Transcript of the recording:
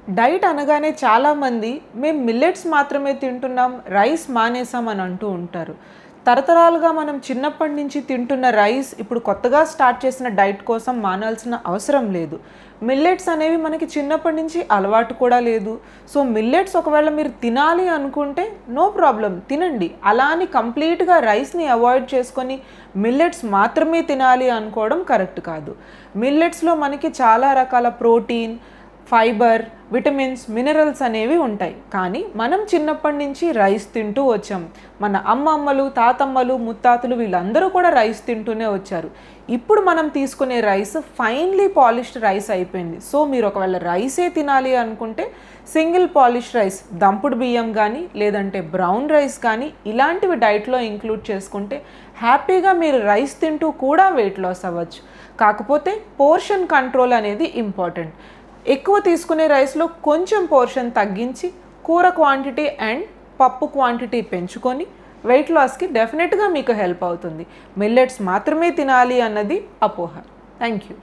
Diet అనగానే చాలామంది మేము మిల్లెట్స్ మాత్రమే తింటున్నాం, రైస్ మానేసాం అని అంటూ ఉంటారు. తరతరాలుగా మనం చిన్నప్పటి నుంచి తింటున్న రైస్ ఇప్పుడు కొత్తగా స్టార్ట్ చేసిన డైట్ కోసం మానాల్సిన అవసరం లేదు. మిల్లెట్స్ అనేవి మనకి చిన్నప్పటి నుంచి అలవాటు కూడా లేదు. సో మిల్లెట్స్ ఒకవేళ మీరు తినాలి అనుకుంటే నో ప్రాబ్లం, తినండి. అలా అని కంప్లీట్గా రైస్ని అవాయిడ్ చేసుకొని మిల్లెట్స్ మాత్రమే తినాలి అనుకోవడం కరెక్ట్ కాదు. మిల్లెట్స్లో మనకి చాలా రకాల ప్రోటీన్, ఫైబర్, విటమిన్స్, మినరల్స్ అనేవి ఉంటాయి. కానీ మనం చిన్నప్పటి నుంచి రైస్ తింటూ వచ్చాం. మన అమ్మమ్మలు, తాతమ్మలు, ముత్తాతలు వీళ్ళందరూ కూడా రైస్ తింటూనే వచ్చారు. ఇప్పుడు మనం తీసుకునే రైస్ ఫైన్లీ పాలిష్డ్ రైస్ అయిపోయింది. సో మీరు ఒకవేళ రైసే తినాలి అనుకుంటే సింగిల్ పాలిష్డ్ రైస్, దంపుడు బియ్యం కానీ లేదంటే బ్రౌన్ రైస్ కానీ ఇలాంటివి డైట్లో ఇంక్లూడ్ చేసుకుంటే హ్యాపీగా మీరు రైస్ తింటూ కూడా వెయిట్ లాస్ అవ్వచ్చు. కాకపోతే పోర్షన్ కంట్రోల్ అనేది ఇంపార్టెంట్. ఎక్కువ తీసుకునే రైస్లో కొంచెం పోర్షన్ తగ్గించి కూర క్వాంటిటీ అండ్ పప్పు క్వాంటిటీ పెంచుకొని వెయిట్ లాస్కి డెఫినెట్గా మీకు హెల్ప్ అవుతుంది. మిల్లెట్స్ మాత్రమే తినాలి అన్నది అపోహ. Thank you.